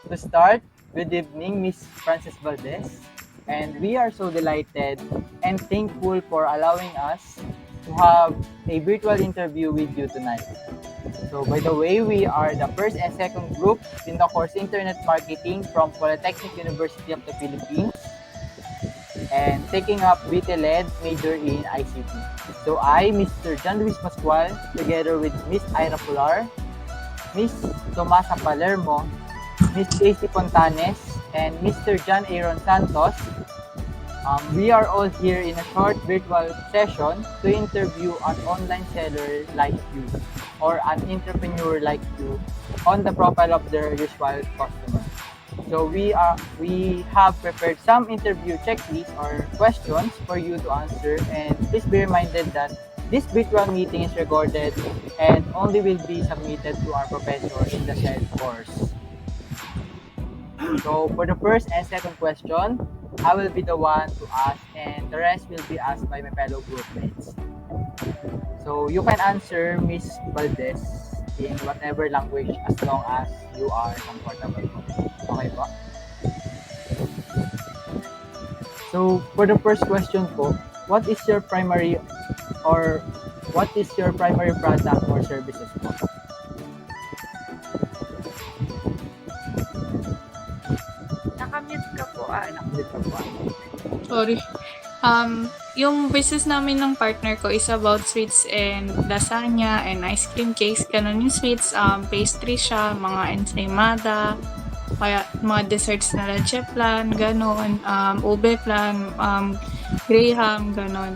To start, good evening, Miss Frances Valdez. And we are so delighted and thankful for allowing us to have a virtual interview with you tonight. So by the way, we are the first and second group in the course Internet Marketing from Polytechnic University of the Philippines and taking up BT-led major in ICT. So I, Mr. John Luis Pascual, together with Miss Ira Pular, Miss Tomasa Palermo, Miss Casey Pontanes, and Mr. John Aaron Santos, we are all here in a short virtual session to interview an online seller like you or an entrepreneur like you on the profile of their usual customer. So we have prepared some interview checklists or questions for you to answer, and please be reminded that this virtual meeting is recorded and only will be submitted to our professor in the said course. So for the first and second question, I will be the one to ask and the rest will be asked by my fellow groupmates. So you can answer Miss Valdez in whatever language as long as you are comfortable. Okay po? So for the first question po, what is your primary product or services po? Nakamute ka po. Nakulit ka po. Sorry. Yung business namin ng partner ko is about sweets and lasagna and ice cream cakes. Ganun yung sweets, pastry siya, mga ensaymada, kaya mga desserts na leche flan, ganun, ube flan, graham, ganun.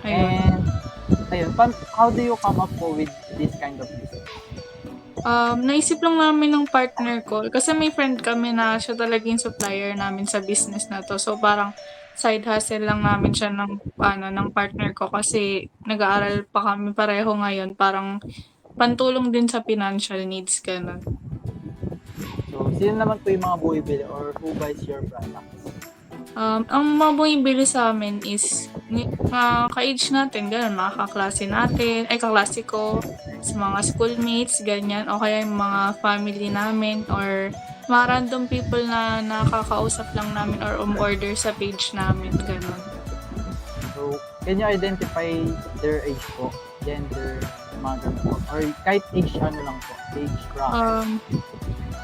Ayun. And how do you come up po with this kind of business? Naisip lang namin ng partner ko kasi may friend kami na siya talaga yung supplier namin sa business na to. So parang side hustle lang namin siya ng partner ko kasi nag-aaral pa kami pareho ngayon. Parang pantulong din sa financial needs ganun. So, sino naman po yung mga bumibili or who buys your products? Ang mga bumibili sa amin is ka-age natin, gano'n, mga kaklase natin, kaklase ko, sa mga schoolmates, ganyan, o kaya yung mga family namin, or mga random people na nakakausap lang namin or on-order sa page namin, gano'n. So, can you identify their age po? Gender, mga ganun po? Or kahit age lang po? Age bracket?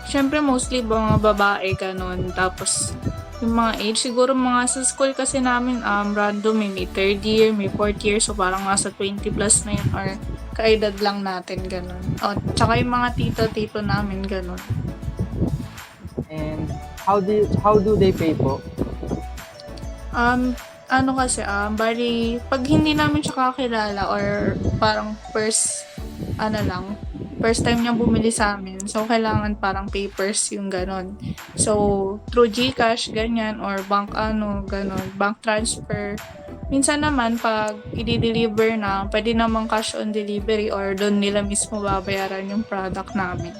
Syempre, mostly mga babae, gano'n. Tapos, yung mga age, siguro mga sa school kasi namin, random, may third year, may fourth year, so parang nasa 20 plus na yun, or kaedad lang natin, ganun. O, tsaka yung mga tito namin, ganun. And how do they pay po? Bali, pag hindi namin siya kakilala or parang first time niyang bumili sa amin, so kailangan parang papers yung ganon. So, through GCash, ganyan, or bank bank transfer. Minsan naman, pag i-deliver na, pwede namang cash on delivery or doon nila mismo babayaran yung product namin.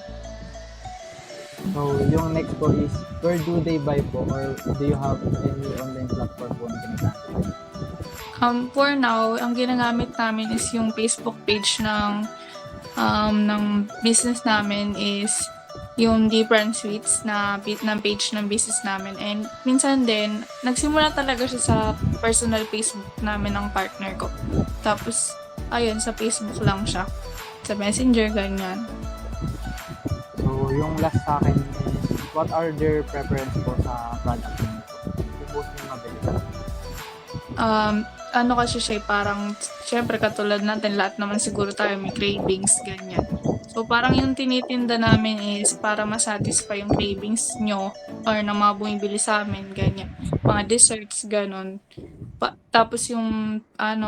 So, yung next po is, where do they buy po? Or do you have any online platform po na ginagamit? For now, ang ginagamit namin is yung Facebook page ng business namin is yung Different Sweets na page ng business namin. And minsan din, nagsimula talaga siya sa personal Facebook namin ng partner ko. Tapos, ayun, sa Facebook lang siya. Sa Messenger, ganyan. So, yung last sa akin is, what are their preference po sa product nyo? Yung most nyo mabili? Kasi siya parang, syempre katulad natin, lahat naman siguro tayo may cravings, ganyan. So parang yung tinitinda namin is para masatisfy yung cravings nyo or ng mga bumibili sa amin, ganyan. Mga desserts, ganon. Tapos yung,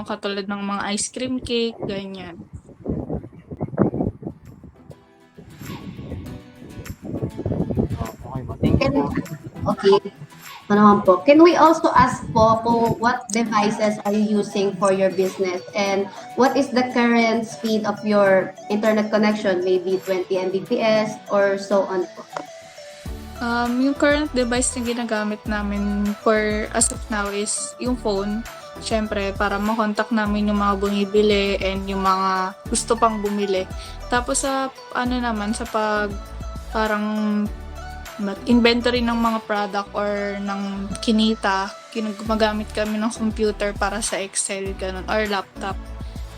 katulad ng mga ice cream cake, ganyan. Okay po, thank you po. Okay. Naman po. Can we also ask po kung what devices are you using for your business and what is the current speed of your internet connection? Maybe 20 Mbps or so on po. Yung current device na ginagamit namin for as of now is yung phone. Siyempre, para makontak namin yung mga bumibili and yung mga gusto pang bumili. Tapos sa sa parang inventory ng mga product or ng kinita, gumagamit kami ng computer para sa Excel, ganun, or laptop.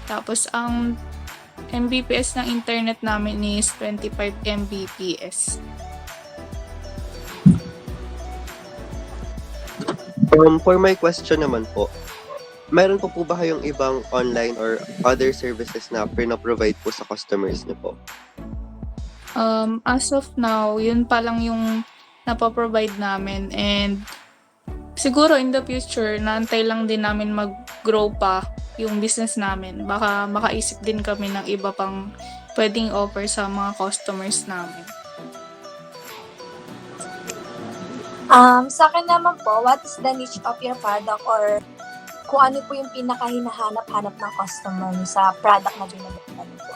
Tapos, ang Mbps ng internet namin is 25 Mbps. For my question naman po, meron po ba kayong ibang online or other services na provide po sa customers niyo po? As of now, yun pa lang yung napaprovide namin, and siguro in the future, naantay lang din namin mag-grow pa yung business namin. Baka makaisip din kami ng iba pang pwedeng offer sa mga customers namin. Sa akin naman po, what is the niche of your product or kung ano po yung pinaka-hinahanap-hanap ng customer niyo sa product na binibenta niyo po?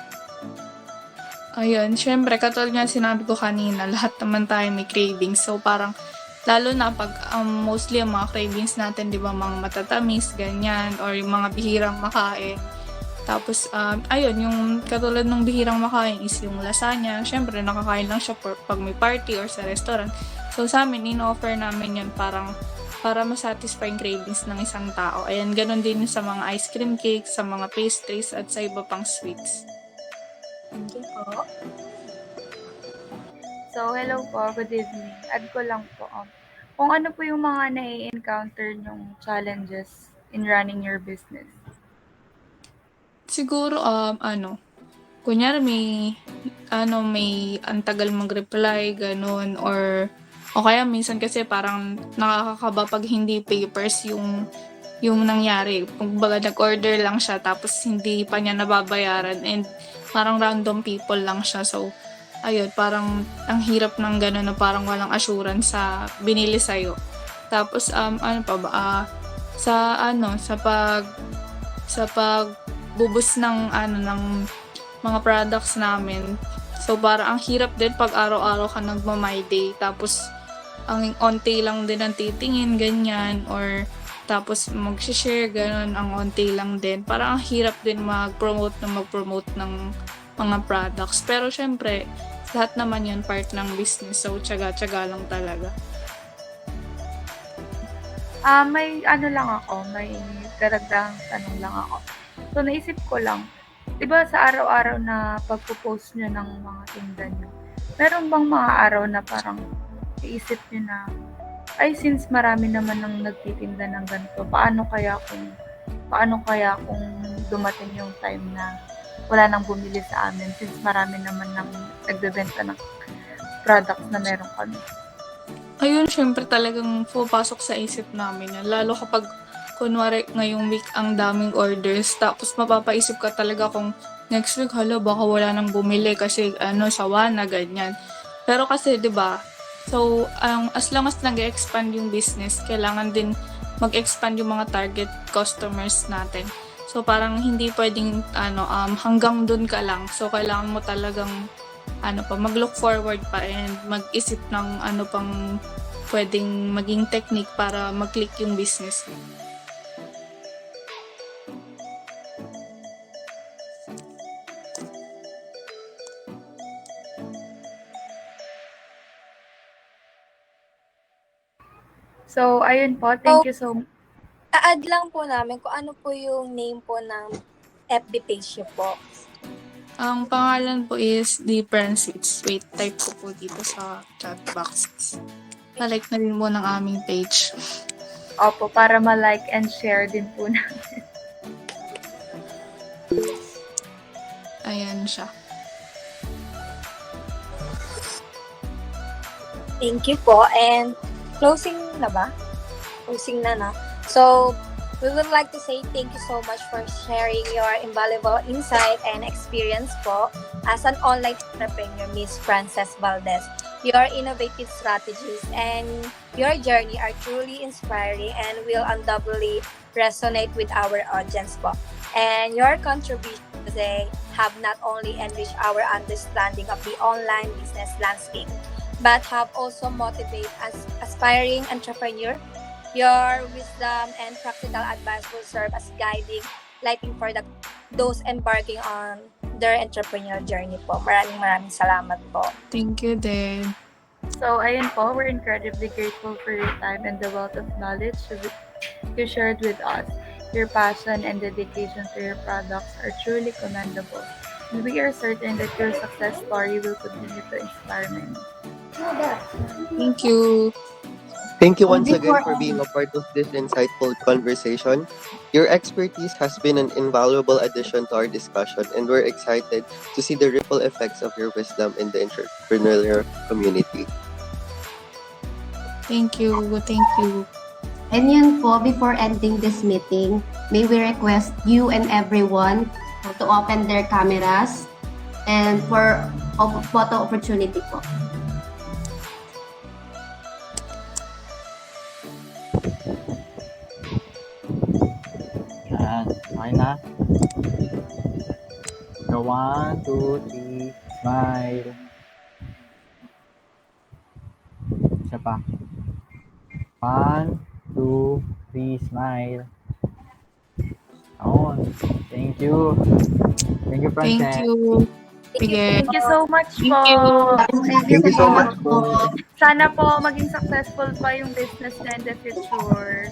Ayun, syempre, katulad nga sinabi ko kanina, lahat naman tayo may cravings. So, parang, lalo na pag mostly ang mga cravings natin, di ba, mga matatamis, ganyan, or yung mga bihirang makain. Tapos, ayun, yung katulad ng bihirang makain is yung lasagna. Syempre, nakakain lang siya pag may party or sa restaurant. So, sa amin, in-offer namin yun parang para masatisfy yung cravings ng isang tao. Ayan, ganun din sa mga ice cream cakes, sa mga pastries, at sa iba pang sweets. Thank you po. So, hello po. Good evening. Add ko lang po. Kung ano po yung mga nai-encounter nyong challenges in running your business? Siguro, kunyari may antagal mag-reply, ganun, or o kaya minsan kasi parang nakakakaba pag hindi papers yung nangyari. Kumbaga nag-order lang siya tapos hindi pa niya nababayaran and parang random people lang siya. So, ayun, parang ang hirap ng gano'n na parang walang assurance sa binili sa'yo. Tapos, sa pagbubus ng mga products namin. So, parang ang hirap din pag araw-araw ka nagma-my day. Tapos, ang onti lang din ang titingin, ganyan, or tapos mag-share, ganun, ang onti lang din. Parang ang hirap din mag-promote ng mga products. Pero syempre, lahat naman yun part ng business. So, tsaga-tsaga lang talaga. May may karagdagang tanong lang ako. So, naisip ko lang, di ba sa araw-araw na pagpo-post nyo ng mga tinda nyo, meron bang mga araw na parang iisip nyo na, ay, since marami naman nang nagtitinda ng ganito, paano kaya kung dumating yung time na wala nang bumili sa amin since marami naman nang nagbebenta ng products na meron kami? Ayun, syempre talagang pupasok sa isip namin yan. Lalo kapag, kunwari, ngayong week ang daming orders, tapos mapapaisip ka talaga kung next week, baka wala nang bumili kasi sawa na, ganyan. Pero kasi, di ba, so, as long as nag-expand yung business, kailangan din mag-expand yung mga target customers natin. So, parang hindi pwedeng, hanggang dun ka lang. So, kailangan mo talagang, mag-look forward pa and mag-isip ng pang pwedeng maging technique para mag-click yung business mo. So, ayun po. Thank you so much. A-add lang po namin kung ano po yung name po ng FB page niyo po. Ang pangalan po is Different Sweets. Wait, type ko po dito sa chat box. Na-like na rin mo ng aming page. Opo, para ma-like and share din po na. Ayan siya. Thank you po. And closing na ba? Closing na na. So, we would like to say thank you so much for sharing your invaluable insight and experience po as an online entrepreneur, Miss Frances Valdez. Your innovative strategies and your journey are truly inspiring and will undoubtedly resonate with our audience po. And your contribution today have not only enriched our understanding of the online business landscape, but have also motivated aspiring entrepreneur. Your wisdom and practical advice will serve as guiding lighting for those embarking on their entrepreneurial journey po. Maraming salamat po. Thank you din. So, ayun po, we're incredibly grateful for your time and the wealth of knowledge you shared with us. Your passion and dedication to your products are truly commendable. And we are certain that your success story will continue to inspire many. Thank you. Thank you once Before- again for being a part of this insightful conversation. Your expertise has been an invaluable addition to our discussion, and we're excited to see the ripple effects of your wisdom in the entrepreneurial community. Thank you. Thank you. And yun po, before ending this meeting, may we request you and everyone to open their cameras and for photo opportunity po. Yan. Okay na. So, 1, 2, 3, smile. Isa pa. 1, 2, 3, smile. On. Thank you. Thank you, Thank Frances. you. Sige. Thank you so much Thank po. you. Thank you so much po. Sana po maging successful pa yung business niya in the future.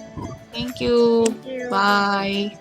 Thank you. Thank you. Bye.